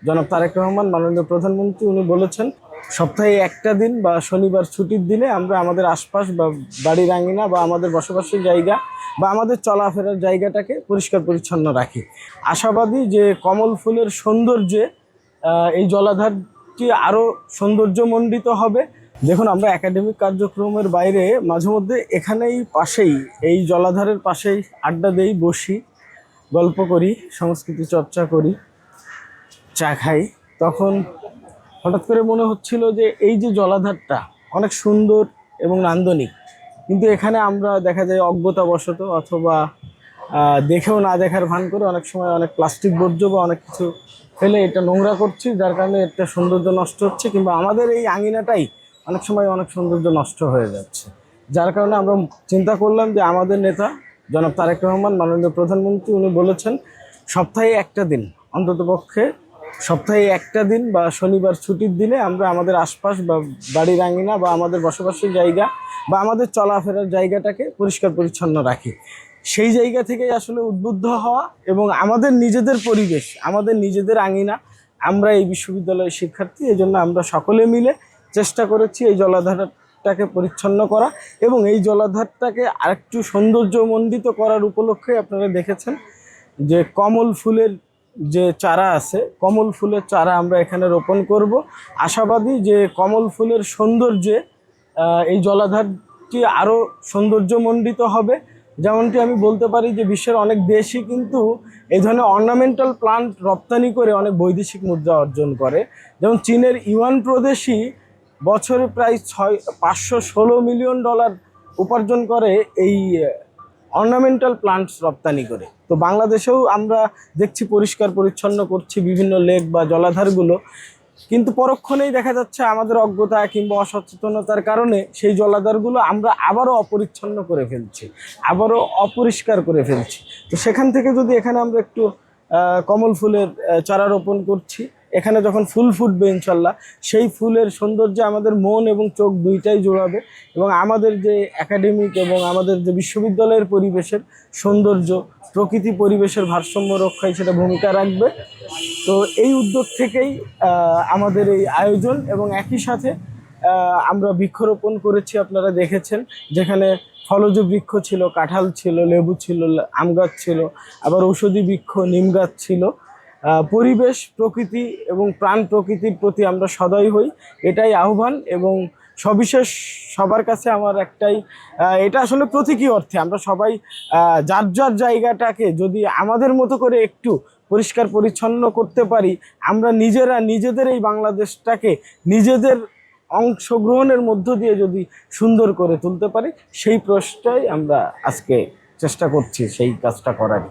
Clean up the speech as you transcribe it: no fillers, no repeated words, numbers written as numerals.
জনাব তারেক রহমান মাননীয় প্রধানমন্ত্রী উনি বলেছেন সপ্তাহে একটা দিন বা শনিবার ছুটির দিনে আমরা আমাদের আশপাশ বা বাড়ির আঙিনা বা আমাদের বসবাসের জায়গা বা আমাদের চলাফেরার জায়গাটাকে পরিষ্কার পরিচ্ছন্ন রাখি। আশাবাদী যে কমল ফুলের সৌন্দর্যে এই জলাধারটি আরও সৌন্দর্যমণ্ডিত হবে। দেখুন, আমরা একাডেমিক কার্যক্রমের বাইরে মাঝে মধ্যে এখানেই পাশেই এই জলাধারের পাশেই আড্ডা দেই, বসি, গল্প করি, সংস্কৃতি চর্চা করি, চা খাই। তখন হঠাৎ করে মনে হচ্ছিল যে এই যে জলাধারটা অনেক সুন্দর এবং নান্দনিক, কিন্তু এখানে আমরা দেখা যায় অজ্ঞতাবশত অথবা দেখেও না দেখার ভান করে অনেক সময় অনেক প্লাস্টিক বর্জ্য বা অনেক কিছু ফেলে এটা নোংরা করছি, যার কারণে একটা সৌন্দর্য নষ্ট হচ্ছে, কিংবা আমাদের এই আঙিনাটাই অনেক সময় অনেক সৌন্দর্য নষ্ট হয়ে যাচ্ছে। যার কারণে আমরা চিন্তা করলাম যে আমাদের নেতা জনাব তারেক রহমান মাননীয় প্রধানমন্ত্রী উনি বলেছেন সপ্তাহে একটা দিন, অন্ততপক্ষে সপ্তাহে একটা দিন বা শনিবার ছুটির দিনে আমরা আমাদের আশপাশ বা বাড়ির আঙিনা বা আমাদের বসবাসের জায়গা বা আমাদের চলাফেরার জায়গাটাকে পরিষ্কার পরিচ্ছন্ন রাখি। সেই জায়গা থেকেই আসলে উদ্বুদ্ধ হওয়া এবং আমাদের নিজেদের পরিবেশ, আমাদের নিজেদের আঙিনা, আমরা এই বিশ্ববিদ্যালয়ের শিক্ষার্থী, এই জন্য আমরা সকলে মিলে চেষ্টা করেছি এই জলাধারটাকে পরিচ্ছন্ন করা এবং এই জলাধারটাকে আরেকটু সৌন্দর্যমণ্ডিত করার উপলক্ষে আপনারা দেখেছেন যে কমল ফুলের যে চারা আছে, কমল ফুলের চারা আমরা এখানে রোপণ করব। আশাবাদী যে কমল ফুলের সৌন্দর্যে এই জলাধারটি আরও সৌন্দর্যমণ্ডিত হবে। যেমনটি আমি বলতে পারি যে বিশ্বের অনেক দেশই কিন্তু এই ধরনের অর্নামেন্টাল প্লান্ট রপ্তানি করে অনেক বৈদেশিক মুদ্রা অর্জন করে। যেমন চীনের ইউয়ান প্রদেশই বছরে প্রায় $516 মিলিয়ন উপার্জন করে এই অর্নামেন্টাল প্লান্টস রপ্তানি করে। তো বাংলাদেশেও আমরা দেখছি পরিষ্কার পরিচ্ছন্ন করছি বিভিন্ন লেক বা জলাধারগুলো, কিন্তু পরক্ষণেই দেখা যাচ্ছে আমাদের অজ্ঞতা কিংবা অসচেতনতার কারণে সেই জলাধারগুলো আমরা আবারও অপরিচ্ছন্ন করে ফেলছি, আবারও অপরিষ্কার করে ফেলছি। তো সেখান থেকে যদি এখানে আমরা একটু কমল ফুলের চারা রোপণ করছি, এখানে যখন ফুল ফুটবে ইনশাল্লাহ, সেই ফুলের সৌন্দর্যে আমাদের মন এবং চোখ দুইটাই জোড়াবে এবং আমাদের যে একাডেমিক এবং আমাদের যে বিশ্ববিদ্যালয়ের পরিবেশের সৌন্দর্য, প্রকৃতি পরিবেশের ভারসাম্য রক্ষায় সেটা ভূমিকা রাখবে। তো এই উদ্যোগ থেকেই আমাদের এই আয়োজন এবং একই সাথে আমরা বৃক্ষরোপণ করেছি। আপনারা দেখেছেন যেখানে ফলজ বৃক্ষ ছিল, কাঁঠাল ছিল, লেবু ছিল, আম গাছ ছিল, আবার ঔষধি বৃক্ষ, নিম গাছ ছিল। পরিবেশ, প্রকৃতি এবং প্রাণ প্রকৃতির প্রতি আমরা সদয় হই, এটাই আহ্বান। এবং সবিশেষ সবার কাছে আমার একটাই, এটা আসলে প্রতীকী অর্থে আমরা সবাই যার যার জায়গাটাকে যদি আমাদের মতো করে একটু পরিষ্কার পরিচ্ছন্ন করতে পারি, আমরা নিজেরা নিজেদের এই বাংলাদেশটাকে নিজেদের অংশগ্রহণের মধ্য দিয়ে যদি সুন্দর করে তুলতে পারি, সেই প্রশ্নটাই আমরা আজকে চেষ্টা করছি সেই কাজটা করার।